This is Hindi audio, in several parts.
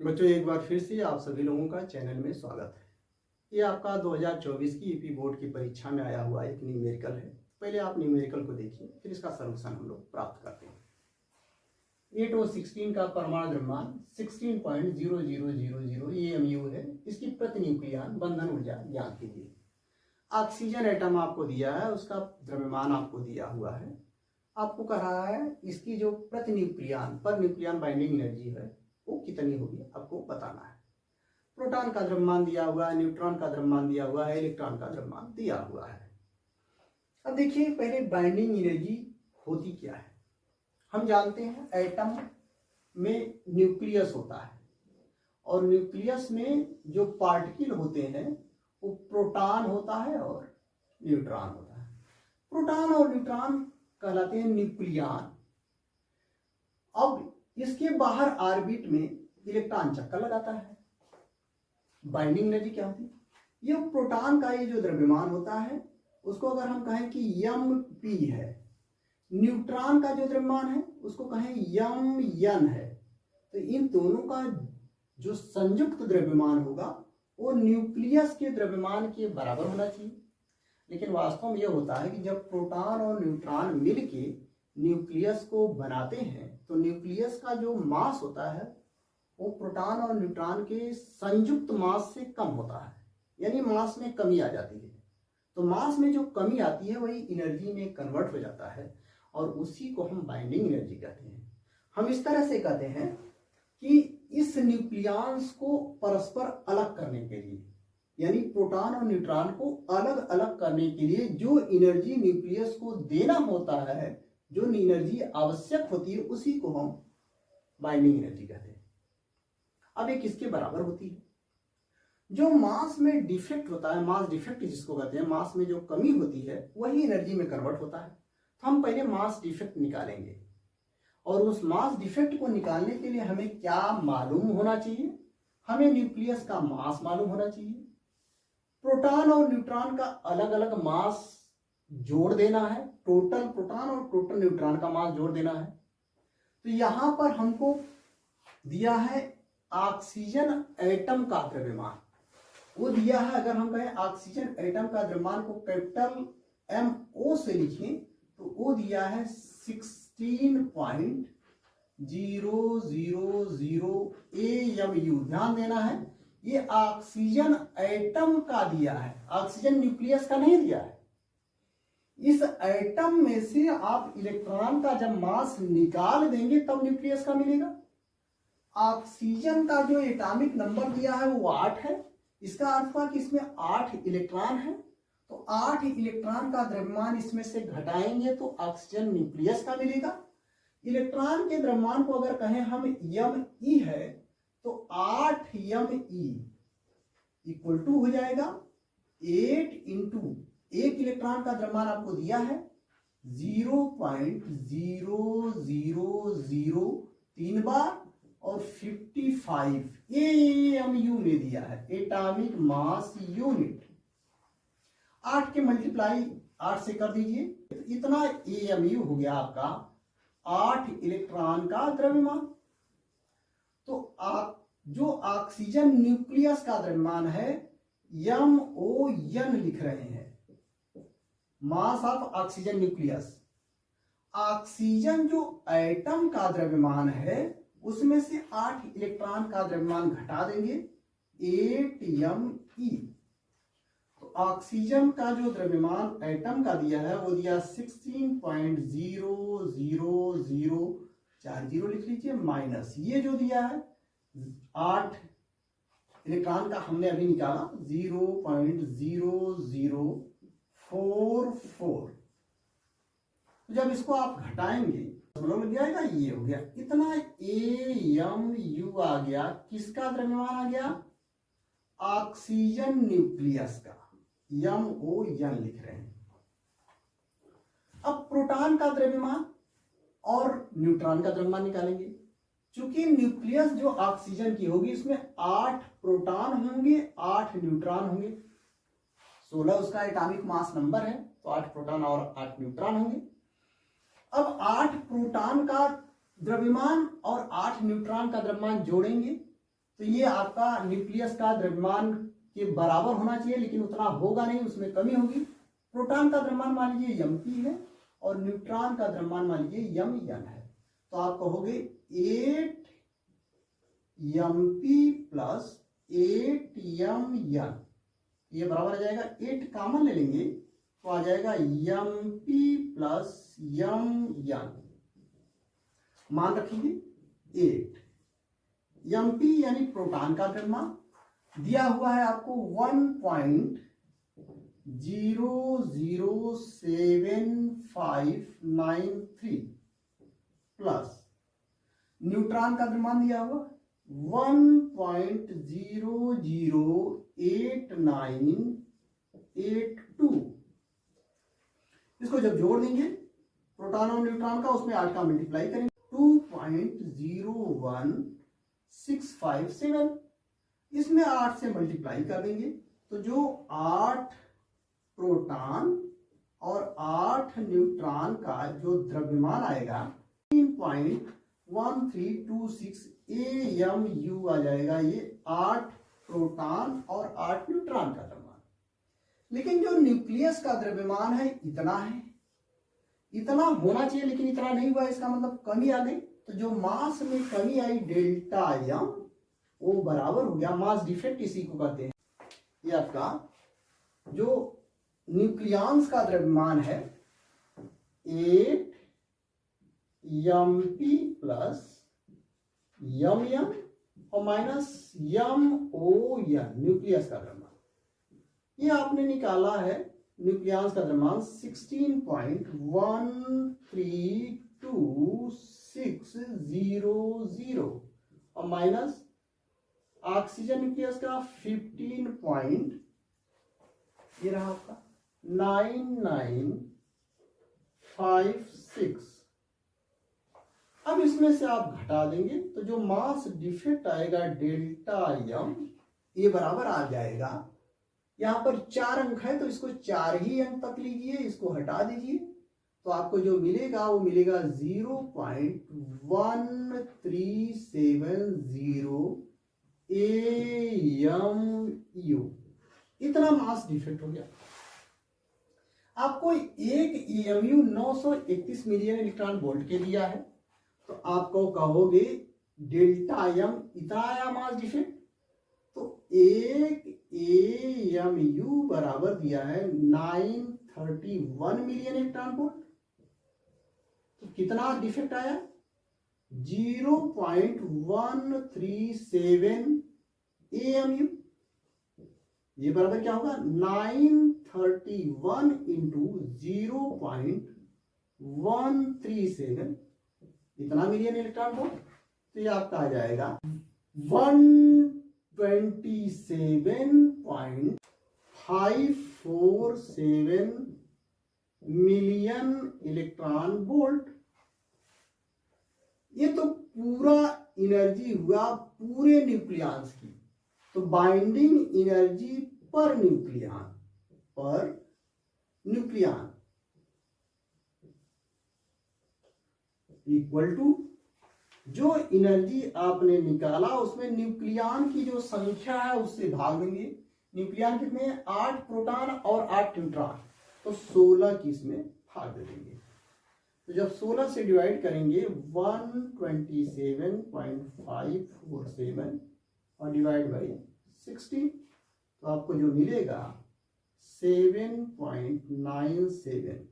बच्चों, एक बार फिर से आप सभी लोगों का चैनल में स्वागत है। ये आपका 2024 की यूपी बोर्ड की परीक्षा में आया हुआ एक न्यूमेरिकल है। पहले आप न्यूमेरिकल को देखिए, फिर इसका सलूशन हम लोग प्राप्त करते हैं। 8 और 16 का परमाणु द्रव्यमान 16.0000 AMU है। इसकी प्रति न्यूक्लियन बंधन ऊर्जा ज्ञात कीजिए। ऑक्सीजन एटम आपको दिया है, उसका द्रव्यमान आपको दिया हुआ है। आपको कह रहा है इसकी जो प्रति nucleon per nucleon binding energy है वो कितनी होगी, आपको बताना है। प्रोटॉन का द्रव्यमान दिया हुआ है, न्यूट्रॉन का द्रव्यमान दिया हुआ है, इलेक्ट्रॉन का द्रव्यमान दिया हुआ है। अब देखिए, पहले बाइंडिंग एनर्जी होती क्या है। हम जानते हैं एटम में न्यूक्लियस होता है और न्यूक्लियस में जो पार्टिकल होते हैं वो प्रोटॉन होता है और न्यूट्रॉन होता है। प्रोटॉन और न्यूट्रॉन कहलाते हैं न्यूक्लियन। अब इसके बाहर ऑर्बिट में इलेक्ट्रॉन चक्कर लगाता है। बाइंडिंग एनर्जी क्या होती है? ये प्रोटॉन का ये जो द्रव्यमान होता है उसको अगर हम कहें कि mp है, न्यूट्रॉन का जो द्रव्यमान है उसको कहें mn है, तो इन दोनों का जो संयुक्त द्रव्यमान होगा वो न्यूक्लियस के द्रव्यमान के बराबर होना चाहिए। लेकिन वास्तव में यह होता है कि जब प्रोटॉन और न्यूट्रॉन मिलके न्यूक्लियस को बनाते हैं तो न्यूक्लियस का जो मास होता है वो प्रोटॉन और न्यूट्रॉन के संयुक्त मास से कम होता है, यानी मास में कमी आ जाती है। तो मास में जो कमी आती है वही एनर्जी में कन्वर्ट हो जाता है और उसी को हम बाइंडिंग एनर्जी कहते हैं। हम इस तरह से कहते हैं कि इस न्यूक्लियंस को परस्पर अलग करने के लिए, यानी प्रोटॉन और न्यूट्रॉन को अलग अलग करने के लिए जो एनर्जी न्यूक्लियस को देना होता है, जो एनर्जी आवश्यक होती है, उसी को हम बाइंडिंग एनर्जी कहते हैं। अब ये किसके बराबर होती है? जो मास में डिफेक्ट होता है, मास डिफेक्ट जिसको कहते हैं, मास में जो कमी होती है वही एनर्जी में कन्वर्ट होता है। तो हम पहले मास डिफेक्ट निकालेंगे और उस मास डिफेक्ट को निकालने के लिए हमें क्या मालूम होना चाहिए? हमें न्यूक्लियस का मास मालूम होना चाहिए, प्रोटॉन और न्यूट्रॉन का अलग अलग मास जोड़ देना है, टोटल प्रोटॉन और टोटल न्यूट्रॉन का मास जोड़ देना है। तो यहां पर हमको दिया है ऑक्सीजन एटम का द्रव्यमान, वो दिया है। अगर हम कहें ऑक्सीजन एटम का द्रव्यमान को कैपिटल MO से लिखें तो वो दिया है 16.000 AMU। ध्यान देना है, ये ऑक्सीजन एटम का दिया है, ऑक्सीजन न्यूक्लियस का नहीं दिया है। इस एटम में से आप इलेक्ट्रॉन का जब मास निकाल देंगे तब न्यूक्लियस का मिलेगा। ऑक्सीजन का जो एटॉमिक नंबर दिया है वो 8 है। इसका अर्थ हुआ कि इसमें 8 इलेक्ट्रॉन है, तो 8 इलेक्ट्रॉन का द्रव्यमान इसमें से घटाएंगे तो ऑक्सीजन न्यूक्लियस का मिलेगा। इलेक्ट्रॉन के द्रव्यमान को अगर कहें हम me है तो 8me इक्वल टू हो जाएगा 8 इंटू एक इलेक्ट्रॉन का द्रव्यमान आपको दिया है 0.0003 बार और 55 AMU ने दिया है, एटॉमिक मास यूनिट। 8 के मल्टीप्लाई 8 से कर दीजिए तो इतना AMU हो गया आपका 8 इलेक्ट्रॉन का द्रव्यमान। तो जो ऑक्सीजन न्यूक्लियस का द्रव्यमान है MON लिख रहे हैं, mass of oxygen nucleus. Oxygen जो एटम का द्रव्यमान है उसमें से 8 इलेक्ट्रॉन का द्रव्यमान घटा देंगे 8me। तो ऑक्सीजन का जो द्रव्यमान एटम का दिया है वो दिया 16.00040 लिख लीजिए, माइनस ये जो दिया है 8 इलेक्ट्रॉन का हमने अभी निकाला 0.0044। जब इसको आप घटाएंगे दशमलव में जाएगा, ये हो गया इतना AMU आ गया। किसका द्रव्यमान आ गया? ऑक्सीजन न्यूक्लियस का, MON लिख रहे हैं। अब प्रोटॉन का द्रव्यमान और न्यूट्रॉन का द्रव्यमान निकालेंगे। चूंकि न्यूक्लियस जो ऑक्सीजन की होगी इसमें 8 प्रोटॉन होंगे, 8 न्यूट्रॉन होंगे, 16 उसका एटॉमिक मास नंबर है, तो 8 प्रोटॉन और 8 न्यूट्रॉन होंगे। अब 8 प्रोटॉन का द्रव्यमान और 8 न्यूट्रॉन का द्रव्यमान जोड़ेंगे तो ये आपका न्यूक्लियस का द्रव्यमान के बराबर होना चाहिए, लेकिन उतना होगा नहीं, उसमें कमी होगी। प्रोटॉन का द्रव्यमान मान लीजिए mp है और न्यूट्रॉन का द्रव्यमान मान लीजिए mn है। तो आप कहोगे 8 mp प्लस 8 mn, ये बराबर आ जाएगा 8 कॉमन ले लेंगे तो आ जाएगा mp प्लस mn, मान रखिए 8 mp यानी प्रोटॉन का द्रव्यमान दिया हुआ है आपको 1.007593 प्लस न्यूट्रॉन का द्रव्यमान दिया हुआ 1.008982। इसको जब जोड़ देंगे प्रोटॉन और न्यूट्रॉन का, उसमें 8 का मल्टीप्लाई करेंगे 2.01657, इसमें 8 से मल्टीप्लाई कर देंगे तो जो 8 प्रोटॉन और 8 न्यूट्रॉन का जो द्रव्यमान आएगा 3.1326 AMU आ जाएगा। ये 8 प्रोटॉन और 8 न्यूट्रॉन का द्रव्यमान। लेकिन जो न्यूक्लियस का द्रव्यमान है इतना है, इतना होना चाहिए लेकिन इतना नहीं हुआ, इसका मतलब कमी आ गई। तो जो मास में कमी आई डेल्टा एम, वो बराबर हो गया मास डिफेक्ट, इसी को कहते हैं। ये आपका जो न्यूक्लियॉन्स का द्रव्यमान है 8 mp प्लस mn और माइनस mon, न्यूक्लियस का द्रव्यमान। ये आपने निकाला है न्यूक्लियॉन्स का द्रव्यमान 16.132600 और माइनस ऑक्सीजन न्यूक्लियस का 15 ये रहा आपका 9956। अब इसमें से आप घटा देंगे तो जो मास डिफेक्ट आएगा डेल्टा एम, ये बराबर आ जाएगा, यहां पर 4 अंक है तो इसको 4 ही अंक तक लीजिए, इसको हटा दीजिए तो आपको जो मिलेगा वो मिलेगा 0.1370 AMU। इतना मास डिफेक्ट हो गया। आपको एक AMU 931 मिलियन इलेक्ट्रॉन वोल्ट के दिया है, तो आपको कहोगे डेल्टा एम इतना आया मास डिफेक्ट, तो एक AMU बराबर दिया है 931 मिलियन इलेक्ट्रॉन वोल्ट। तो कितना डिफेक्ट आया 0.137 AMU। ये बराबर क्या होगा 931 इंटू 0.137, इतना मिलियन इलेक्ट्रॉन वोल्ट। तो ये आपका आ जाएगा 127.547 मिलियन इलेक्ट्रॉन वोल्ट। ये तो पूरा एनर्जी हुआ पूरे न्यूक्लियॉन्स की। तो बाइंडिंग एनर्जी पर न्यूक्लियॉन इक्वल टू जो एनर्जी आपने निकाला उसमें न्यूक्लियॉन की जो संख्या है उससे भाग देंगे। न्यूक्लियॉन कितने हैं 8 प्रोटॉन और 8 न्यूट्रॉन, तो 16 की इसमें भाग दे देंगे। तो जब 16 से डिवाइड करेंगे 127.547 और डिवाइड बाई 60, तो आपको जो मिलेगा 7.97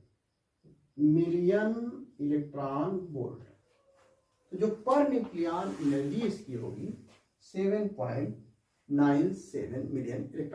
मिलियन इलेक्ट्रॉन वोल्ट। तो जो पर न्यूक्लियॉन एनर्जी इसकी होगी 7.97 मिलियन इलेक्ट्रॉन।